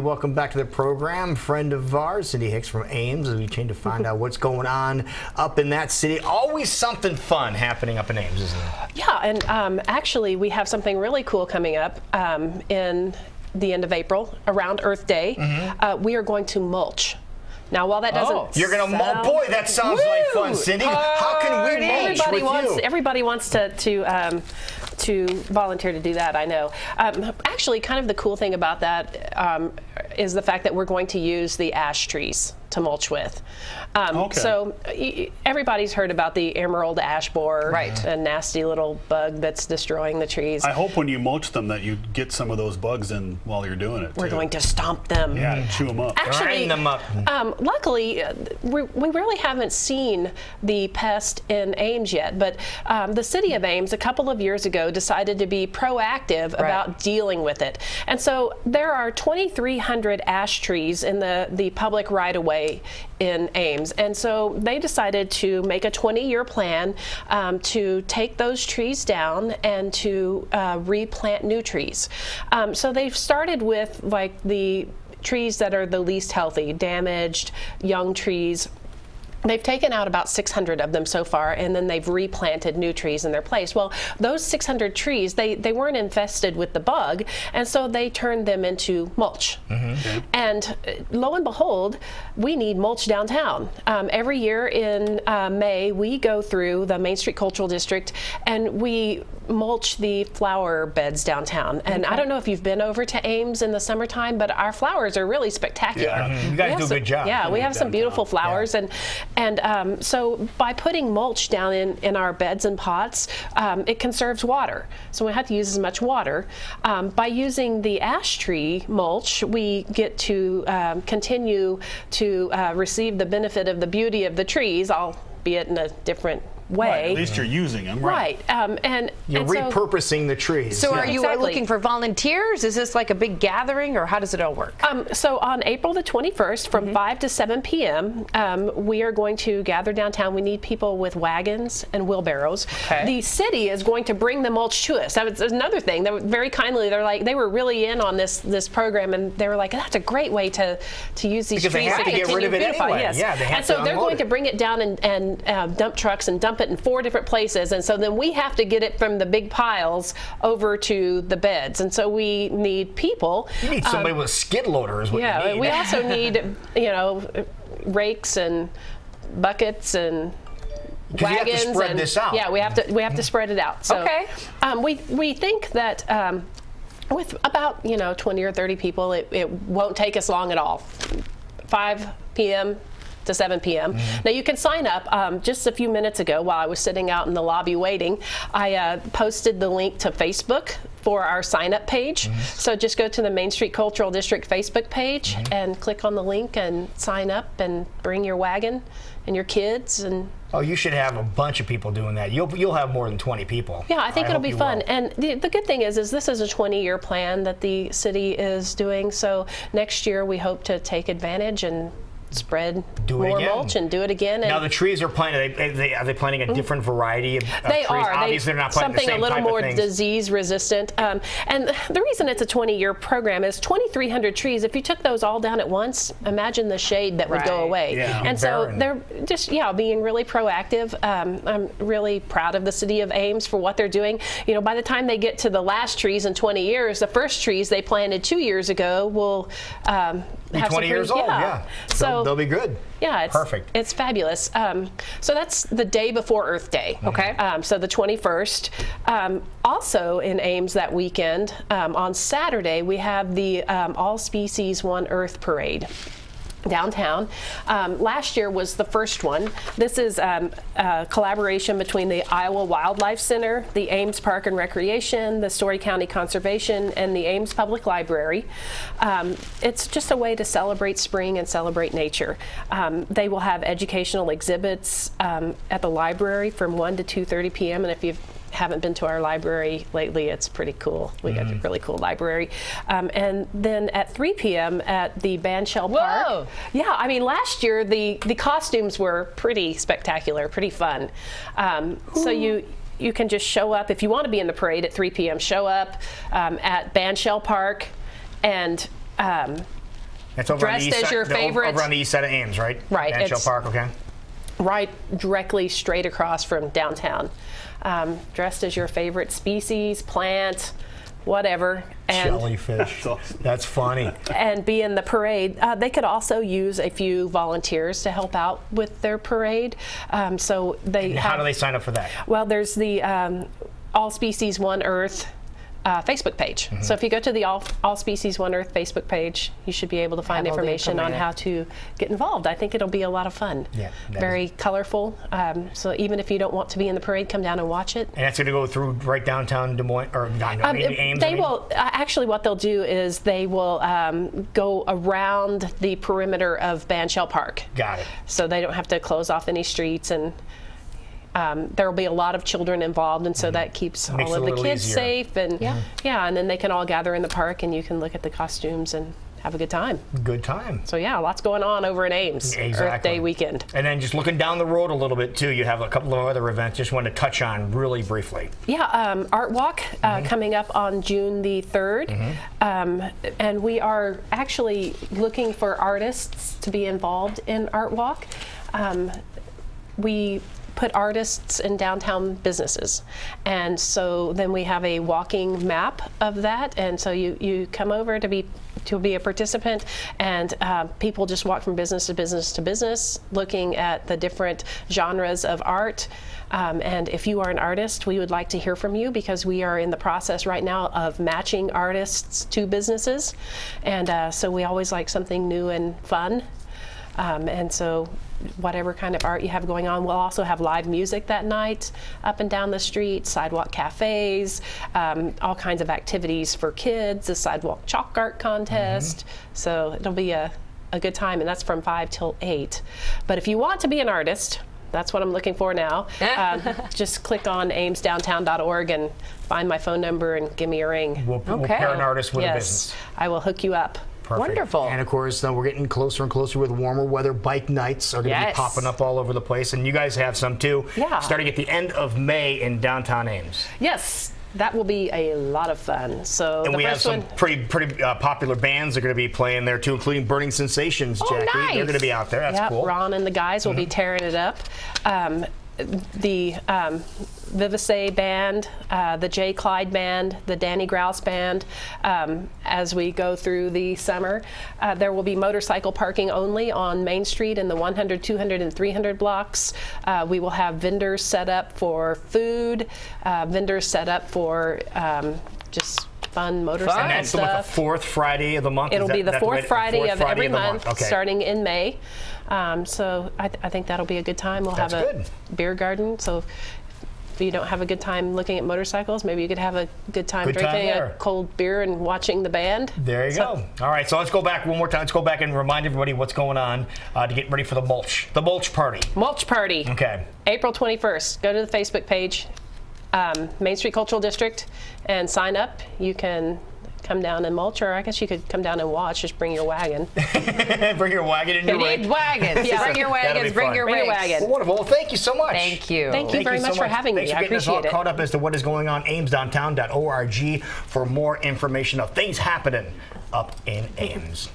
welcome back to the program. Friend of ours, Cindy Hicks from Ames, as we trying to find out what's going on up in that city. Always something fun happening up in Ames, isn't it? Yeah, and actually we have something really cool coming up in the end of April, around Earth Day. We are going to mulch. Now, while that doesn't you're going to mulch? Boy, that sounds like fun, Cindy. How can we mulch with you? Everybody wants to volunteer to do that, I know. Actually, kind of the cool thing about that is the fact that we're going to use the ash trees to mulch with. So everybody's heard about the emerald ash borer, right? A nasty little bug that's destroying the trees. I hope when you mulch them that you get some of those bugs in while you're doing it. We're going to stomp them. Yeah, chew them up. Actually, grind them up. Luckily, we really haven't seen the pest in Ames yet, but the city of Ames a couple of years ago decided to be proactive about dealing with it. And so there are 2,300 ash trees in the public right-of-way in Ames. And so they decided to make a 20-year plan to take those trees down and to replant new trees. So they've started with like the trees that are the least healthy, damaged, young trees. They've taken out about 600 of them so far, and then they've replanted new trees in their place. Well, those 600 trees, they weren't infested with the bug, and so they turned them into mulch. And lo and behold, we need mulch downtown. Every year in May, we go through the Main Street Cultural District, and we mulch the flower beds downtown. And I don't know if you've been over to Ames in the summertime, but our flowers are really spectacular. Yeah. You guys do a good job. Yeah, we have some beautiful flowers, and so by putting mulch down in our beds and pots, it conserves water. So we don't have to use as much water. By using the ash tree mulch, we get to continue to receive the benefit of the beauty of the trees, albeit in a different way. Right, at least you're using them, right? And you're repurposing the trees. So are you looking for volunteers? Is this like a big gathering, or how does it all work? So on April the 21st from 5 to 7 p.m., we are going to gather downtown. We need people with wagons and wheelbarrows. The city is going to bring the mulch to us. That was another thing. They were very kindly, they were really in on this program, and they were like, that's a great way to use these trees. Because they have to get rid of it anyway. Yes. Yeah, they have and so to they're going it. to bring it down and dump trucks and dump it in 4 different places, and so then we have to get it from the big piles over to the beds, and so we need people. You need somebody with a skid loader is what you need. We also need rakes and buckets and wagons. You have to spread this out. Yeah, we have to spread it out. So we think that with about 20 or 30 people, it won't take us long at all. 5 p.m. to 7 p.m. Now you can sign up. Just a few minutes ago, while I was sitting out in the lobby waiting, I posted the link to Facebook for our sign-up page. So just go to the Main Street Cultural District Facebook page and click on the link and sign up and bring your wagon and your kids. And oh, you should have a bunch of people doing that. You'll have more than 20 people. Yeah, I think it'll be fun. And the good thing is this is a 20-year plan that the city is doing. So next year we hope to take advantage and spread more mulch and do it again. And now the trees are planted. Are they planting a different variety of trees? They are. Obviously, they're not planting something the same a little type more of things. disease resistant. And the reason it's a 20-year program is 2,300 trees. If you took those all down at once, imagine the shade that would go away. Yeah. And so they're just being really proactive. I'm really proud of the city of Ames for what they're doing. By the time they get to the last trees in 20 years, the first trees they planted 2 years ago will be have 20 years old. Yeah. So they'll be good. Yeah, it's perfect. It's fabulous. So that's the day before Earth Day. Okay. So the 21st. Also in Ames that weekend, on Saturday, we have the All Species One Earth Parade downtown. Last year was the first one. This is a collaboration between the Iowa Wildlife Center, the Ames Park and Recreation, the Story County Conservation, and the Ames Public Library. It's just a way to celebrate spring and celebrate nature. They will have educational exhibits at the library from 1 to 2:30 p.m. And if you haven't been to our library lately, it's pretty cool. We got a really cool library. And then at 3 p.m. at the Bandshell Park. Yeah, I mean, last year the costumes were pretty spectacular, pretty fun. So you can just show up. If you want to be in the parade at 3 p.m., show up at Bandshell Park and It's over on the dressed east as side, your favorite. over on the east side of Ames, right? Right, Van Shell it's- Park, okay. Right directly straight across from downtown. Dressed as your favorite species, plant, whatever. And Jellyfish. That's funny. and be in the parade. They could also use a few volunteers to help out with their parade. So they And have, how do they sign up for that? well, there's the All Species One Earth Facebook page. Mm-hmm. So if you go to the All Species One Earth Facebook page, you should be able to find Have all the information on information. how to get involved. I think it'll be a lot of fun. Yeah, that Very colorful. So even if you don't want to be in the parade, come down and watch it. And that's going to go through right downtown Des Moines, or Ames. They will actually. What they'll do is they will go around the perimeter of Van Shell Park. Got it. So they don't have to close off any streets, and there will be a lot of children involved, and so that keeps Makes all it of a the little kids easier. safe. And and then they can all gather in the park, and you can look at the costumes and have a good time. Good time. So yeah, lots going on over in Ames. Earth Day weekend. And then just looking down the road a little bit too, you have a couple of other events. Just wanted to touch on really briefly. Yeah, Art Walk coming up on June the 3rd. And we are actually looking for artists to be involved in Art Walk. We put artists in downtown businesses, and so then we have a walking map of that, and so you come over to be a participant, and people just walk from business to business to business looking at the different genres of art. And if you are an artist, we would like to hear from you, because we are in the process right now of matching artists to businesses, and so we always like something new and fun. And so whatever kind of art you have going on. We'll also have live music that night up and down the street, sidewalk cafes, all kinds of activities for kids, a sidewalk chalk art contest. So it'll be a good time, and that's from 5 till 8. But if you want to be an artist, that's what I'm looking for now. Just click on amesdowntown.org and find my phone number and give me a ring. We'll pair an artist with a Yes, business. I will hook you up. Perfect. Wonderful. And of course, we're getting closer and closer with warmer weather. Bike nights are going to be Yes. popping up all over the place, and you guys have some too. Yeah. Starting at the end of May in downtown Ames. Yes, that will be a lot of fun. So And the we have first some one, pretty popular bands that are going to be playing there too, including Burning Sensations, Oh, Jackie. nice. They're going to be out there. That's yeah, cool. Ron and the guys will be tearing it up. The Vivacé band, the J. Clyde band, the Danny Grouse band. As we go through the summer, there will be motorcycle parking only on Main Street in the 100, 200, and 300 blocks. We will have vendors set up for food, vendors set up for just fun motorcycle And that's the stuff. fourth Friday of the month. It'll be the fourth Friday fourth of Friday every of the month, Okay. starting in May. So I think that'll be a good time. We'll That's have a good. beer garden. So if you don't have a good time looking at motorcycles, maybe you could have a good time Good time drinking there. a cold beer and watching the band. There you go. All right, so let's go back one more time. Let's go back and remind everybody what's going on to get ready for the Mulch Party. Mulch Party, Okay. April 21st. Go to the Facebook page, Main Street Cultural District, and sign up. You can come down and mulch, or I guess you could come down and watch. Just bring your wagon. Bring your wagon and your You rig. need wagons. Yeah. Bring your That'll be wagons. Bring fun. your Bring your rigs. wagon. Well, wonderful. Well, thank you so much. Thank you. Thank you very so much for having Thanks me. for I getting us all appreciate it. caught up as to what is going on. AmesDowntown.org for more information of things happening up in Ames.